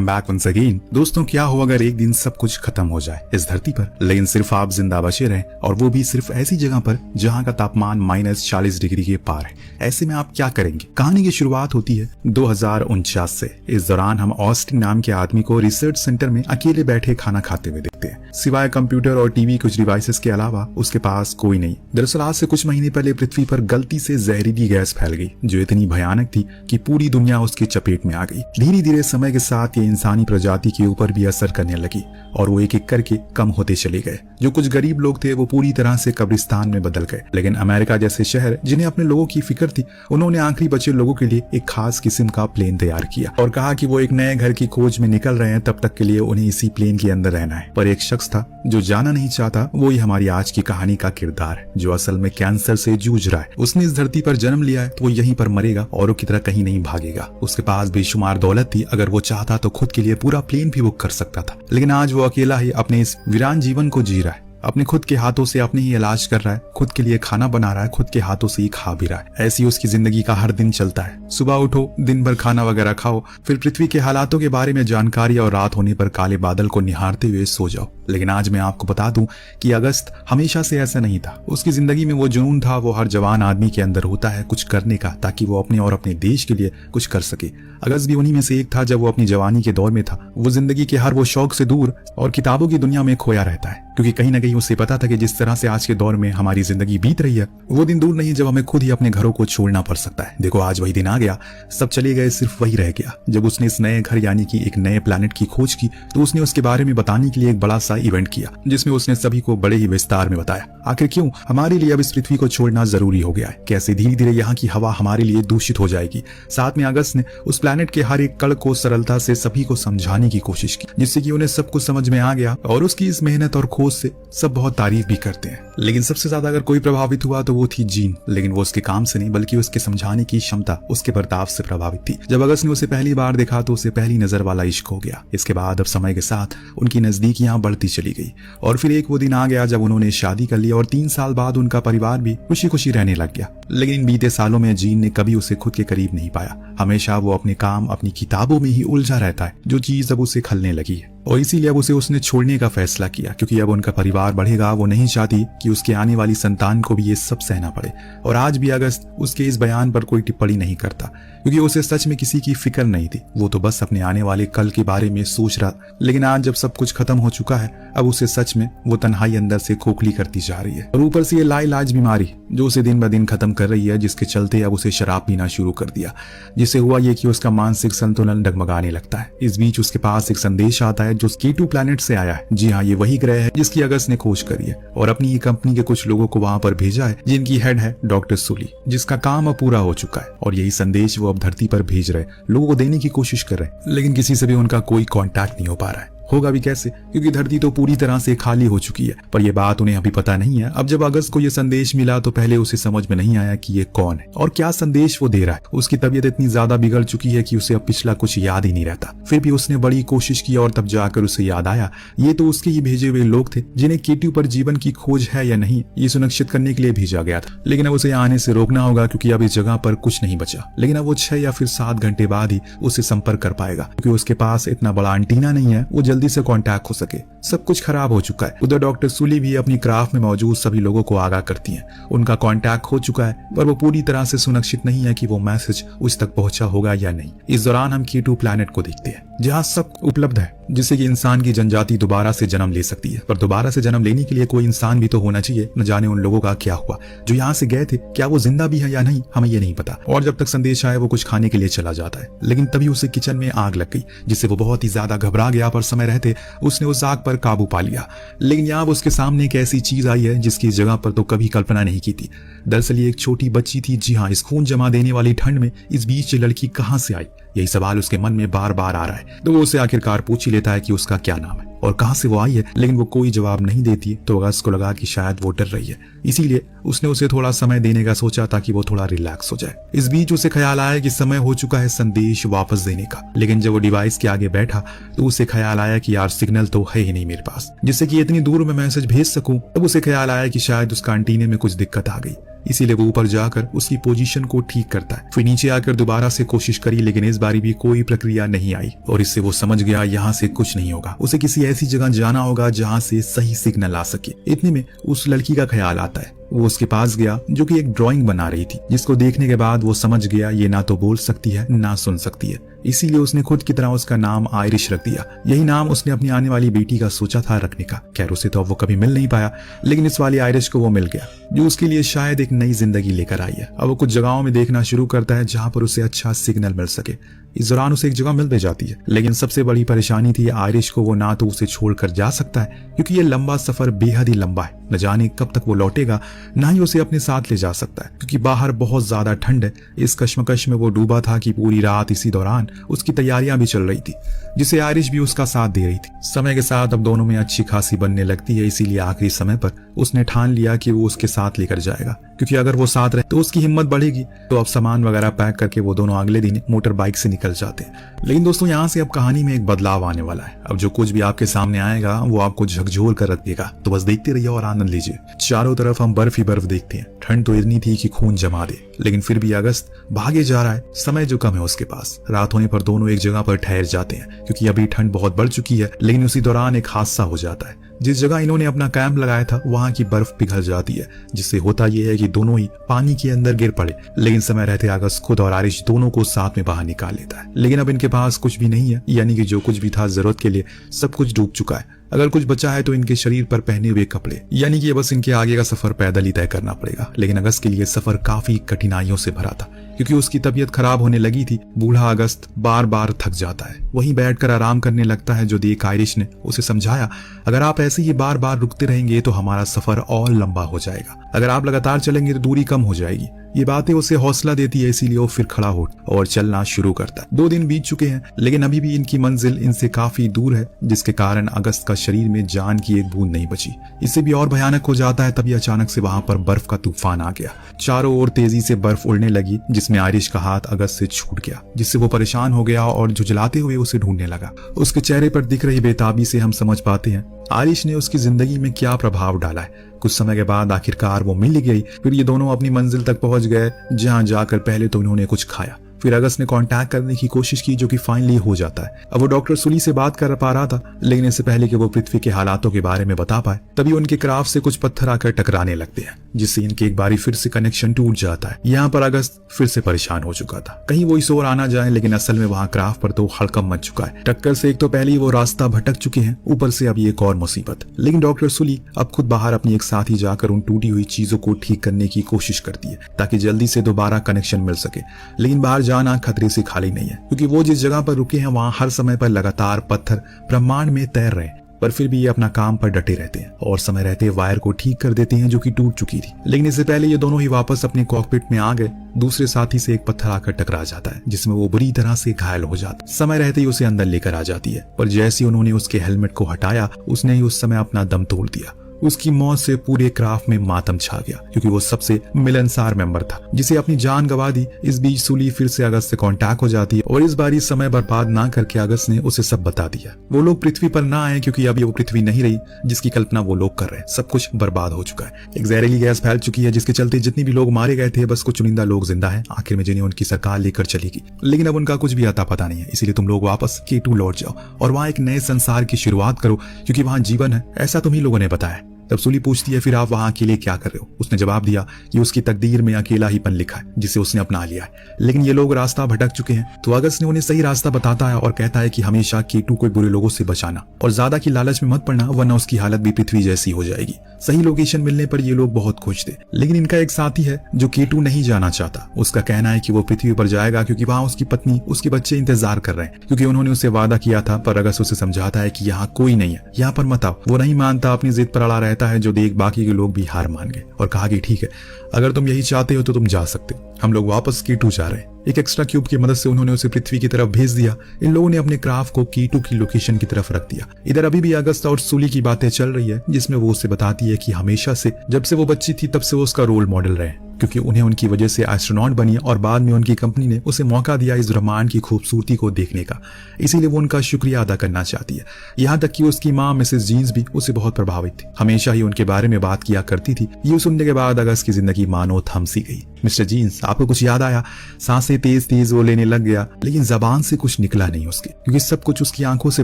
Back once again. दोस्तों, क्या हो अगर एक दिन सब कुछ खत्म हो जाए इस धरती पर, लेकिन सिर्फ आप जिंदा बचे रहें, और वो भी सिर्फ ऐसी जगह पर जहां का तापमान -40 डिग्री के पार है। ऐसे में आप क्या करेंगे? कहानी की शुरुआत होती है 2049 से। इस दौरान हम ऑस्टिन नाम के आदमी को रिसर्च सेंटर में अकेले बैठे खाना खाते हुए देखते हैं। सिवाय कंप्यूटर और टीवी कुछ डिवाइसेस के अलावा उसके पास कोई नहीं। दरअसल आज से कुछ महीने पहले पृथ्वी पर गलती से जहरीली गैस फैल गई, जो इतनी भयानक थी कि पूरी दुनिया उसकी चपेट में आ गई। धीरे धीरे समय के साथ ये इंसानी प्रजाति के ऊपर भी असर करने लगी और वो एक एक करके कम होते चले गए। जो कुछ गरीब लोग थे वो पूरी तरह से कब्रिस्तान में बदल गए। लेकिन अमेरिका जैसे शहर जिन्हें अपने लोगों की फिक्र थी, उन्होंने आखिरी बचे लोगों के लिए एक खास किस्म का प्लेन तैयार किया और कहा कि वो एक नए घर की खोज में निकल रहे हैं, तब तक के लिए उन्हें इसी प्लेन के अंदर रहना है। पर एक शख्स था जो जाना नहीं चाहता। वो ही हमारी आज की कहानी का किरदार है, जो असल में कैंसर से जूझ रहा है। उसने इस धरती पर जन्म लिया है तो वो यहीं पर मरेगा, औरों की तरह कहीं नहीं भागेगा। उसके पास बेशुमार दौलत थी, अगर वो चाहता तो खुद के लिए पूरा प्लेन भी बुक कर सकता था। लेकिन आज वो अकेला ही अपने इस वीरान जीवन को जी रहा है। अपने खुद के हाथों से अपने ही इलाज कर रहा है, खुद के लिए खाना बना रहा है, खुद के हाथों से ही खा भी रहा है। ऐसी उसकी जिंदगी का हर दिन चलता है। सुबह उठो, दिन भर खाना वगैरह खाओ, फिर पृथ्वी के हालातों के बारे में जानकारी और रात होने पर काले बादल को निहारते हुए सो जाओ। लेकिन आज मैं आपको बता दूं कि अगस्त हमेशा से ऐसा नहीं था। उसकी जिंदगी में वो जुनून था, वो हर जवान आदमी के अंदर होता है, कुछ करने का, ताकि वो अपने और अपने देश के लिए कुछ कर सके। अगस्त भी उन्हीं में से एक था। जब वो अपनी जवानी के दौर में था, वो जिंदगी के हर वो शौक से दूर और किताबों की दुनिया में खोया रहता है, क्योंकि कहीं ना कहीं उसे पता था कि जिस तरह से आज के दौर में हमारी जिंदगी बीत रही है, वो दिन दूर नहीं जब हमें खुद ही अपने घरों को छोड़ना पड़ सकता है। देखो, आज वही दिन आ गया। सब चले गए, सिर्फ वही रह गया। जब उसने इस नए घर यानी कि एक नए प्लैनेट की खोज की, तो उसने उसके बारे में बताने के लिए एक बड़ा सा इवेंट किया, जिसमें उसने सभी को बड़े ही विस्तार में बताया आखिर क्यों हमारे लिए अब इस पृथ्वी को छोड़ना जरूरी हो गया है, कैसे धीरे धीरे यहाँ की हवा हमारे लिए दूषित हो जाएगी। साथ में अगस्त ने उस प्लैनेट के हर एक कण को सरलता से सभी को समझाने की कोशिश की, जिससे कि उन्हें सब कुछ समझ में आ गया और उसकी इस मेहनत और खोज से सब बहुत तारीफ भी करते हैं। लेकिन सबसे ज्यादा अगर कोई प्रभावित हुआ तो वो थी जीन। लेकिन वो उसके काम से नहीं, बल्कि उसके समझाने की क्षमता, उसके बर्ताव से प्रभावित थी। जब अगस्त ने उसे पहली बार देखा तो उसे पहली नजर वाला इश्क हो गया। इसके बाद अब समय के साथ उनकी नजदीकियां बढ़ती चली गई और फिर एक वो दिन आ गया जब उन्होंने शादी कर ली और 3 साल बाद उनका परिवार भी खुशी खुशी रहने लग गया। लेकिन इन बीते सालों में जीन ने कभी उसे खुद के करीब नहीं पाया। हमेशा वो अपने काम, अपनी किताबों में ही उलझा रहता है, जो चीज अब उसे खलने लगी है। और इसीलिए अब उसने छोड़ने का फैसला किया, क्योंकि अब उनका परिवार बढ़ेगा। वो नहीं चाहती कि उसके आने वाली संतान को भी ये सब सहना पड़े। और आज भी अगस्त उसके इस बयान पर कोई टिप्पणी नहीं करता, क्योंकि उसे सच में किसी की फिक्र नहीं थी। वो तो बस अपने आने वाले कल के बारे में सोच रहा। लेकिन आज जब सब कुछ खत्म हो चुका है, अब उसे सच में वो तन्हाई अंदर से खोखली करती जा रही है। और ऊपर से ये लाइलाज बीमारी जो उसे दिन ब दिन खत्म कर रही है, जिसके चलते अब उसे शराब पीना शुरू कर दिया, जिससे हुआ ये कि उसका मानसिक संतुलन डगमगाने लगता है। इस बीच उसके पास एक संदेश आता है जो K2 प्लैनेट से आया है। जी हाँ, ये वही ग्रह है जिसकी अगस्त ने खोज करी है और अपनी ही कंपनी के कुछ लोगों को वहां पर भेजा है, जिनकी हेड है डॉक्टर सूली, जिसका काम अब पूरा हो चुका है। और यही संदेश वो अब धरती पर भेज रहे, लोगों को देने की कोशिश कर रहे, लेकिन किसी से भी उनका कोई कांटेक्ट नहीं हो पा रहा है। होगा भी कैसे, क्योंकि धरती तो पूरी तरह से खाली हो चुकी है। पर यह बात उन्हें अभी पता नहीं है। अब जब अगस्त को यह संदेश मिला तो पहले उसे समझ में नहीं आया कि ये कौन है और क्या संदेश वो दे रहा है। उसकी तबीयत इतनी ज्यादा बिगड़ चुकी है कि उसे अब पिछला कुछ याद ही नहीं रहता। फिर भी उसने बड़ी कोशिश की और तब जाकर उसे याद आया, ये तो उसके ही भेजे हुए लोग थे जिन्हें K2 पर जीवन की खोज है या नहीं, ये सुनिश्चित करने के लिए भेजा गया था। लेकिन अब उसे आने से रोकना होगा, क्योंकि अब इस जगह पर कुछ नहीं बचा। लेकिन अब वो 6 या फिर 7 घंटे बाद ही उसे संपर्क कर पाएगा, क्योंकि उसके पास इतना बड़ा एंटीना नहीं है वो जल्दी से कॉन्टैक्ट हो सके। सब कुछ खराब हो चुका है। उधर डॉक्टर सूली भी अपनी क्राफ्ट में मौजूद सभी लोगों को आगाह करती हैं। उनका कांटेक्ट हो चुका है, पर वो पूरी तरह से सुनिश्चित नहीं है कि वो मैसेज उस तक पहुंचा होगा या नहीं। इस दौरान हम K2 प्लैनेट को देखते हैं, जहां सब उपलब्ध है, जिससे कि इंसान की जनजाति दोबारा से जन्म ले सकती है। पर दोबारा से जन्म लेने के लिए कोई इंसान भी तो होना चाहिए। न जाने उन लोगों का क्या हुआ जो यहाँ से गए थे, क्या वो जिंदा भी है या नहीं, हमें ये नहीं पता। और जब तक संदेश आए वो कुछ खाने के लिए चला जाता है। लेकिन तभी उसे किचन में आग लग गई, जिससे वो बहुत ही ज्यादा घबरा गया। पर समय रहते उसने उस आग पर काबू पा लिया। लेकिन यहाँ उसके सामने एक ऐसी चीज आई है जिसकी इस जगह पर तो कभी कल्पना नहीं की थी। दरअसल ये एक छोटी बच्ची थी। जी हाँ, इस खून जमा देने वाली ठंड में इस बीच ये लड़की कहाँ से आई, यही सवाल उसके मन में बार बार आ रहा है। तो वो उसे आखिरकार पूछ ही लेता है कि उसका क्या नाम है और कहां से वो आई है। लेकिन वो कोई जवाब नहीं देती। तो अगस्त को लगा कि शायद वो डर रही है, इसीलिए उसने उसे थोड़ा समय देने का सोचा ताकि वो थोड़ा रिलैक्स हो जाए। इस बीच उसे ख्याल आया कि समय हो चुका है संदेश वापस देने का। लेकिन जब वो डिवाइस के आगे बैठा तो उसे ख्याल आया कि यार सिग्नल तो है ही नहीं मेरे पास, जिससे कि इतनी दूर मैं मैसेज भेज सकूं। तब उसे ख्याल आया कि शायद उसका एंटीने में कुछ दिक्कत आ गई। इसीलिए वो ऊपर जाकर उसकी पोजीशन को ठीक करता है। फिर नीचे आकर दोबारा से कोशिश करी, लेकिन इस बारी भी कोई प्रक्रिया नहीं आई और इससे वो समझ गया यहाँ से कुछ नहीं होगा। उसे किसी ऐसी जगह जाना होगा जहाँ से सही सिग्नल आ सके। इतने में उस लड़की का ख्याल आता है। वो उसके पास गया जो कि एक ड्राइंग बना रही थी, जिसको देखने के बाद वो समझ गया ये ना तो बोल सकती है ना सुन सकती है। इसीलिए उसने खुद की तरह उसका नाम आयरिश रख दिया। यही नाम उसने अपनी आने वाली बेटी का सोचा था रखने का। खैर उसे तो अब वो कभी मिल नहीं पाया, लेकिन इस वाली आयरिश को वो मिल गया जो उसके लिए शायद एक नई जिंदगी लेकर आई है। अब वो कुछ जगहों में देखना शुरू करता है जहां पर उसे अच्छा सिग्नल मिल सके। इस दौरान उसे एक जगह मिल भी जाती है, लेकिन सबसे बड़ी परेशानी थी आयरिश को वो ना तो उसे छोड़कर जा सकता है क्योंकि ये लंबा सफर बेहद ही लंबा है, न जाने कब तक वो लौटेगा, ना ही उसे अपने साथ ले जा सकता है क्योंकि बाहर बहुत ज्यादा ठंड है। इस कश्मकश में वो डूबा था कि पूरी रात इसी दौरान उसकी तैयारियां भी चल रही थी, जिसे आयरिश भी उसका साथ दे रही थी। समय के साथ अब दोनों में अच्छी खासी बनने लगती है, इसीलिए आखिरी समय पर उसने ठान लिया कि वो उसके साथ लेकर जाएगा, क्योंकि अगर वो साथ रहे तो उसकी हिम्मत बढ़ेगी। तो अब सामान वगैरह पैक करके वो दोनों अगले दिन मोटर बाइक से निकल जाते हैं। लेकिन दोस्तों यहाँ से अब कहानी में एक बदलाव आने वाला है। अब जो कुछ भी आपके सामने आएगा वो आपको झकझोर कर रख देगा, तो बस देखते रहिए और आनंद लीजिए। चारों तरफ हम बर्फ ही बर्फ देखते हैं। ठंड तो इतनी थी कि खून जमा दे, लेकिन फिर भी अगस्त भागे जा रहा है। समय जो कम है उसके पास। रात होने पर दोनों एक जगह पर ठहर जाते हैं क्योंकि अभी ठंड बहुत बढ़ चुकी है। लेकिन उसी दौरान एक हादसा हो जाता है। जिस जगह इन्होंने अपना कैंप लगाया था वहां की बर्फ पिघल जाती है, जिससे होता यह है कि दोनों ही पानी के अंदर गिर पड़े। लेकिन समय रहते अगस्त खुद और आयरिश दोनों को साथ में बाहर निकाल लेता है। लेकिन अब इनके पास कुछ भी नहीं है, यानी कि जो कुछ भी था जरूरत के लिए सब कुछ डूब चुका है। अगर कुछ बचा है तो इनके शरीर पर पहने हुए कपड़े, यानी कि बस इनके आगे का सफर पैदल ही तय करना पड़ेगा। लेकिन अगस्त के लिए सफर काफी कठिनाइयों से भरा था क्योंकि उसकी तबीयत खराब होने लगी थी। बूढ़ा अगस्त बार बार थक जाता है, वहीं बैठकर आराम करने लगता है। जो देख आयरिश ने उसे समझाया, अगर आप ऐसे ही बार बार रुकते रहेंगे तो हमारा सफर और लंबा हो जाएगा। अगर आप लगातार चलेंगे तो दूरी कम हो जाएगी। ये बातें उसे हौसला देती है, इसीलिए वो फिर खड़ा हो और चलना शुरू करता है। 2 दिन बीत चुके हैं, लेकिन अभी भी इनकी मंजिल इनसे काफी दूर है, जिसके कारण अगस्त का शरीर में जान की एक बूंद नहीं बची। इससे भी और भयानक हो जाता है तभी अचानक से वहां पर बर्फ का तूफान आ गया। चारों ओर तेजी से बर्फ उड़ने लगी, जिसमें आयरिश का हाथ अगस्त से छूट गया, जिससे वो परेशान हो गया और झुंझलाते हुए उसे ढूंढने लगा। उसके चेहरे पर दिख रही बेताबी से हम समझ पाते हैं आयरिश ने उसकी जिंदगी में क्या प्रभाव डाला है। कुछ समय के बाद आखिरकार वो मिल गई। फिर ये दोनों अपनी मंजिल तक पहुंच गए, जहां जाकर पहले तो उन्होंने कुछ खाया। फिर अगस्त ने कांटेक्ट करने की कोशिश की, जो कि फाइनली हो जाता है। अब वो डॉक्टर सुली से बात कर पा रहा था, लेकिन इससे पहले कि वो पृथ्वी के हालातों के बारे में बता पाए, तभी उनके क्राफ्ट से कुछ पत्थर आकर टकराने लगते हैं, जिससे इनके एक बारी फिर से कनेक्शन टूट जाता है। यहाँ पर अगस्त फिर से परेशान हो चुका था, कहीं वो इस ओर आना जाए, लेकिन असल में वहाँ क्राफ्ट पर तो हड़कंप मच चुका है। टक्कर से एक तो पहले ही वो रास्ता भटक चुके हैं, ऊपर से अब ये एक और मुसीबत। लेकिन डॉक्टर सुली अब खुद बाहर अपनी एक साथी जाकर उन टूटी हुई चीजों को ठीक करने की कोशिश करती है, ताकि जल्दी से दोबारा कनेक्शन मिल सके। लेकिन बाहर जाना खतरे से खाली नहीं है, क्योंकि वो जिस जगह पर रुके हैं वहां हर समय पर लगातार पत्थर ब्रह्मांड में तैर रहे हैं। पर फिर भी ये अपना काम पर डटे रहते हैं और समय रहते वायर को ठीक कर देते हैं, जो कि टूट चुकी थी। लेकिन इससे पहले ये दोनों ही वापस अपने कॉकपिट में आ गए। दूसरे साथी से एक पत्थर आकर टकरा जाता है, जिसमें वो बुरी तरह से घायल हो जाता है। समय रहते ही उसे अंदर लेकर आ जाती है, पर जैसे उन्होंने उसके हेलमेट को हटाया, उसने ही उस समय अपना दम तोड़ दिया। उसकी मौत से पूरे क्राफ्ट में मातम छा गया, क्योंकि वो सबसे मिलनसार मेंबर था, जिसे अपनी जान गंवा दी। इस बीच सुली फिर से अगस्त से कांटेक्ट हो जाती है और इस बार समय बर्बाद ना करके अगस्त ने उसे सब बता दिया। वो लोग पृथ्वी पर ना आए, क्योंकि अभी वो पृथ्वी नहीं रही जिसकी कल्पना वो लोग कर रहे हैं। सब कुछ बर्बाद हो चुका है। एक जहरीली गैस फैल चुकी है, जिसके चलते जितने भी लोग मारे गए थे, बस कुछ चुनिंदा लोग जिंदा है, आखिर में जिन्हें उनकी सरकार लेकर चलेगी। लेकिन अब उनका कुछ भी अता पता नहीं है, इसीलिए तुम लोग वापस K2 लौट जाओ और वहां एक नए संसार की शुरुआत करो, क्योंकि वहां जीवन है, ऐसा तुम्ही लोगों ने बताया। तब सुली पूछती है, फिर आप वहां अकेले क्या कर रहे हो? उसने जवाब दिया कि उसकी तकदीर में अकेला ही पन लिखा है, जिसे उसने अपना लिया है। लेकिन ये लोग रास्ता भटक चुके हैं। तो अगस्त ने उन्हें सही रास्ता बताता है और कहता है कि हमेशा K2 को बुरे लोगों से बचाना और ज्यादा की लालच में मत पड़ना, वरना उसकी हालत भी पृथ्वी जैसी हो जाएगी। सही लोकेशन मिलने पर ये लोग बहुत खुश थे। लेकिन इनका एक साथी है जो K2 नहीं जाना चाहता। उसका कहना है कि वो पृथ्वी पर जाएगा, क्योंकि वहां उसकी पत्नी, उसके बच्चे इंतजार कर रहे हैं, क्योंकि उन्होंने उसे वादा किया था। पर अगस्त उसे समझाता है कि यहाँ कोई नहीं है, यहाँ पर मत आओ। वो नहीं मानता, अपनी जिद पर अड़ा रहता है, जो देख बाकी के लोग भी हार मान गए और कहा कि ठीक है, अगर तुम यही चाहते हो तो तुम जा सकते हो, हम लोग वापस K2 जा रहे हैं। एक एक्स्ट्रा क्यूब की मदद से उन्होंने उसे पृथ्वी की तरफ भेज दिया। इन लोगों ने अपने क्राफ्ट को K2 की लोकेशन की तरफ रख दिया। इधर अभी भी अगस्त और सुली की बातें चल रही है, जिसमें वो उसे बताती है कि हमेशा से, जब से वो बच्ची थी, तब से वो उसका रोल मॉडल रहे। क्योंकि उन्हें उनकी वजह से एस्ट्रोनॉट बनी और बाद में उनकी कंपनी ने उसे मौका दिया इस ब्रह्मांड की खूबसूरती को देखने का। इसीलिए वो उनका शुक्रिया अदा करना चाहती है। यहाँ तक कि उसकी माँ मिसेस जीन्स भी उसे बहुत प्रभावित थी, हमेशा ही उनके बारे में बात किया करती थी। ये सुनने के बाद अगस्त की जिंदगी मानो थम सी गई। मिस्टर जीन्स, आपको कुछ याद आया? सांसें तेज तेज वो लेने लग गया, लेकिन जबान से कुछ निकला नहीं उसके, क्योंकि सब कुछ उसकी आंखों से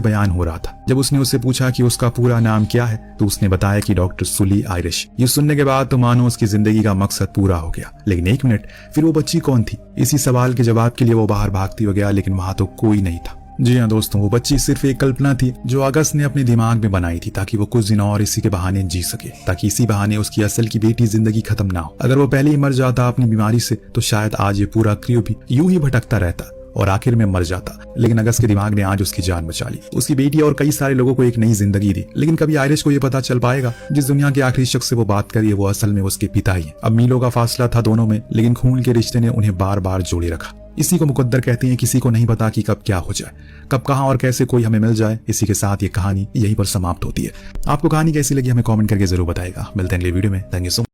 बयान हो रहा था। जब उसने उससे पूछा कि उसका पूरा नाम क्या है तो उसने बताया कि डॉक्टर सुली आयरिश। ये सुनने के बाद तो मानो उसकी जिंदगी का मकसद पूरा हो गया। लेकिन एक मिनट, फिर वो बच्ची कौन थी? इसी सवाल के जवाब के लिए वो बाहर भागती हो गया, लेकिन वहां तो कोई नहीं था। जी हाँ दोस्तों, वो बच्ची सिर्फ एक कल्पना थी जो अगस्त ने अपने दिमाग में बनाई थी ताकि वो कुछ दिन और इसी के बहाने जी सके, ताकि इसी बहाने उसकी असल की बेटी जिंदगी खत्म ना हो। अगर वो पहले ही मर जाता अपनी बीमारी से तो शायद आज ये पूरा क्रू भी यूं ही भटकता रहता और आखिर में मर जाता। लेकिन अगस्त के दिमाग ने आज उसकी जान बचा ली, उसकी बेटी और कई सारे लोगों को एक नई जिंदगी दी। लेकिन कभी आयरिश को ये पता चल पाएगा जिस दुनिया के आखिरी शख्स से वो बात करी है वो असल में उसके पिता ही है। अब मीलों का फासला था दोनों में, लेकिन खून के रिश्ते ने उन्हें बार बार जोड़े रखा। इसी को मुकद्दर कहते हैं। किसी को नहीं पता कि कब क्या हो जाए, कब कहां और कैसे कोई हमें मिल जाए। इसी के साथ ये कहानी यहीं पर समाप्त होती है। आपको कहानी कैसी लगी हमें कमेंट करके जरूर बताएगा। मिलते हैं अगले वीडियो में। Thank you so much.